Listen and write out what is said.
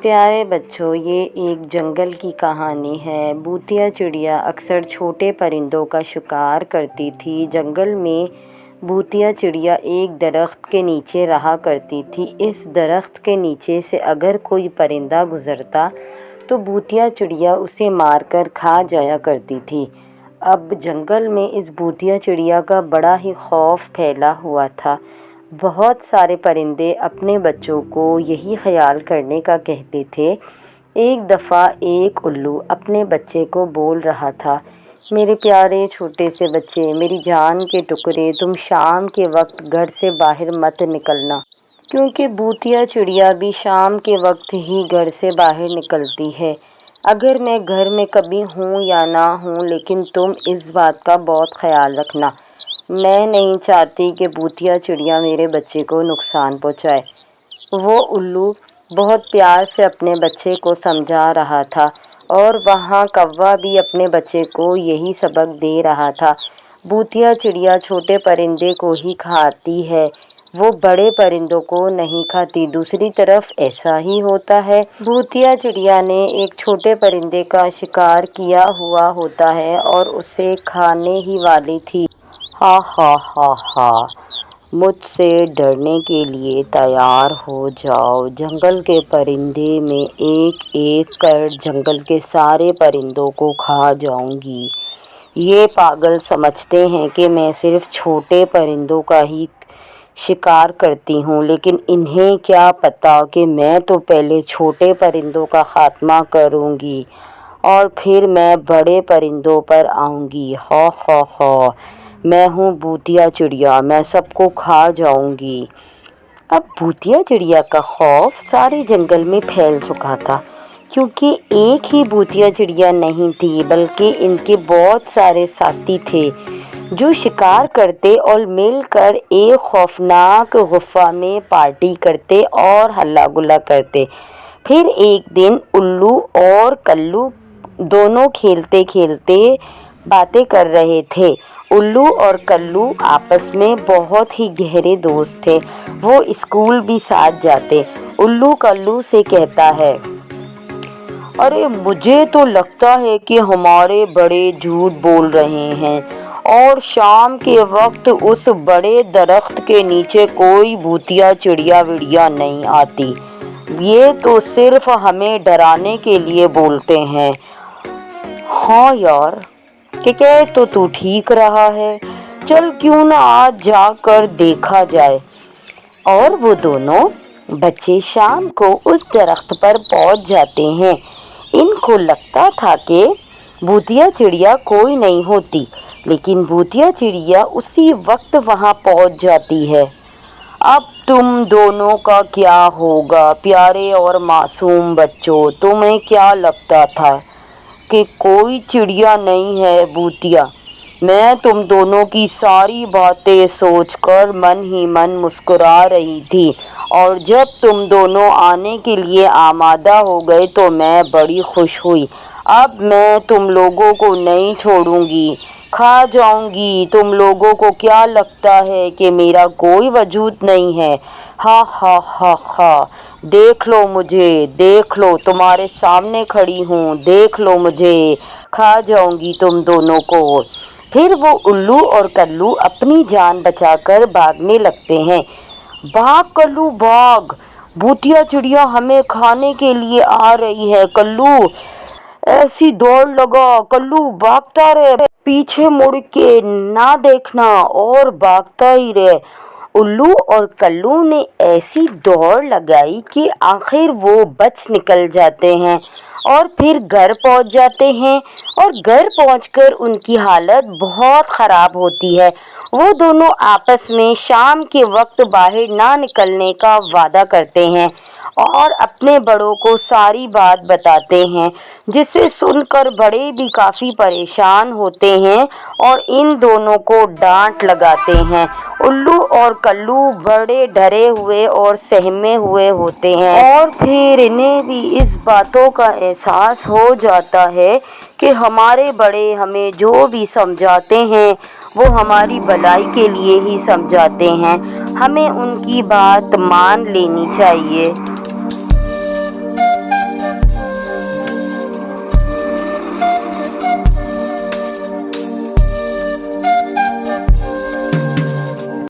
پیارے بچوں، یہ ایک جنگل کی کہانی ہے۔ بھوتیا چڑیا اکثر چھوٹے پرندوں کا شکار کرتی تھی۔ جنگل میں بھوتیا چڑیا ایک درخت کے نیچے رہا کرتی تھی۔ اس درخت کے نیچے سے اگر کوئی پرندہ گزرتا تو بھوتیا چڑیا اسے مار کر کھا جایا کرتی تھی۔ اب جنگل میں اس بھوتیا چڑیا کا بڑا ہی خوف پھیلا ہوا تھا۔ بہت سارے پرندے اپنے بچوں کو یہی خیال کرنے کا کہتے تھے۔ ایک دفعہ ایک الو اپنے بچے کو بول رہا تھا، میرے پیارے چھوٹے سے بچے، میری جان کے ٹکڑے، تم شام کے وقت گھر سے باہر مت نکلنا، کیونکہ بھوتیا چڑیا بھی شام کے وقت ہی گھر سے باہر نکلتی ہے۔ اگر میں گھر میں کبھی ہوں یا نہ ہوں، لیکن تم اس بات کا بہت خیال رکھنا، میں نہیں چاہتی کہ بھوتیا چڑیا میرے بچے کو نقصان پہنچائے۔ وہ الو بہت پیار سے اپنے بچے کو سمجھا رہا تھا، اور وہاں کوا بھی اپنے بچے کو یہی سبق دے رہا تھا۔ بھوتیا چڑیا چھوٹے پرندے کو ہی کھاتی ہے، وہ بڑے پرندوں کو نہیں کھاتی۔ دوسری طرف ایسا ہی ہوتا ہے، بھوتیا چڑیا نے ایک چھوٹے پرندے کا شکار کیا ہوا ہوتا ہے اور اسے کھانے ہی والی تھی۔ ہا ہا ہا ہا، مجھ سے ڈرنے کے لیے تیار ہو جاؤ، جنگل کے پرندے میں ایک ایک کر جنگل کے سارے پرندوں کو کھا جاؤں گی۔ یہ پاگل سمجھتے ہیں کہ میں صرف چھوٹے پرندوں کا ہی شکار کرتی ہوں، لیکن انہیں کیا پتا کہ میں تو پہلے چھوٹے پرندوں کا خاتمہ کروں گی اور پھر میں بڑے پرندوں پر آؤں گی۔ ہا ہا ہا، میں ہوں بھوتیا چڑیا، میں سب کو کھا جاؤں گی۔ اب بھوتیا چڑیا کا خوف سارے جنگل میں پھیل چکا تھا، کیونکہ ایک ہی بھوتیا چڑیا نہیں تھی، بلکہ ان کے بہت سارے ساتھی تھے جو شکار کرتے اور مل کر ایک خوفناک غار میں پارٹی کرتے اور ہلا گلا کرتے۔ پھر ایک دن الو اور کلو دونوں کھیلتے کھیلتے باتیں کر رہے تھے۔ الو اور کلو آپس میں بہت ہی گہرے دوست تھے، وہ اسکول بھی ساتھ جاتے۔ الو کلو سے کہتا ہے، ارے مجھے تو لگتا ہے کہ ہمارے بڑے جھوٹ بول رہے ہیں، اور شام کے وقت اس بڑے درخت کے نیچے کوئی بھوتیا چڑیا وڑیا نہیں آتی، یہ تو صرف ہمیں ڈرانے کے لیے بولتے ہیں۔ ہاں یار، کہ تو ٹھیک رہا ہے، چل کیوں نہ آج جا کر دیکھا جائے۔ اور وہ دونوں بچے شام کو اس درخت پر پہنچ جاتے ہیں۔ ان کو لگتا تھا کہ بھوتیا چڑیا کوئی نہیں ہوتی، لیکن بھوتیا چڑیا اسی وقت وہاں پہنچ جاتی ہے۔ اب تم دونوں کا کیا ہوگا پیارے اور معصوم بچوں؟ تمہیں کیا لگتا تھا کہ کوئی چڑیا نہیں ہے بھوتیا؟ میں تم دونوں کی ساری باتیں سوچ کر من ہی من مسکرا رہی تھی، اور جب تم دونوں آنے کے لیے آمادہ ہو گئے تو میں بڑی خوش ہوئی۔ اب میں تم لوگوں کو نہیں چھوڑوں گی، کھا جاؤں گی۔ تم لوگوں کو کیا لگتا ہے کہ میرا کوئی وجود نہیں ہے؟ ہا ہا ہا ہا، دیکھ لو مجھے، دیکھ لو، تمہارے سامنے کھڑی ہوں، دیکھ لو مجھے، کھا جاؤں گی تم دونوں کو۔ پھر وہ الو اور کلو اپنی جان بچا کر بھاگنے لگتے ہیں۔ بھاگ کلو بھاگ، بھوتیا چڑیا ہمیں کھانے کے لیے آ رہی ہے۔ کلو ایسی دوڑ لگا، کلو بھاگتا رہے، پیچھے مڑ کے نہ دیکھنا اور بھاگتا ہی رہے۔ الو اور کلو نے ایسی دوڑ لگائی کہ آخر وہ بچ نکل جاتے ہیں اور پھر گھر پہنچ جاتے ہیں، اور گھر پہنچ کر ان کی حالت بہت خراب ہوتی ہے۔ وہ دونوں آپس میں شام کے وقت باہر نہ نکلنے کا وعدہ کرتے ہیں اور اپنے بڑوں کو ساری بات بتاتے ہیں، جسے سن کر بڑے بھی کافی پریشان ہوتے ہیں اور ان دونوں کو ڈانٹ لگاتے ہیں۔ الو اور کلو بڑے ڈرے ہوئے اور سہمے ہوئے ہوتے ہیں، اور پھر انہیں بھی اس باتوں کا احساس ہو جاتا ہے کہ ہمارے بڑے ہمیں جو بھی سمجھاتے ہیں وہ ہماری بھلائی کے لیے ہی سمجھاتے ہیں، ہمیں ان کی بات مان لینی چاہیے۔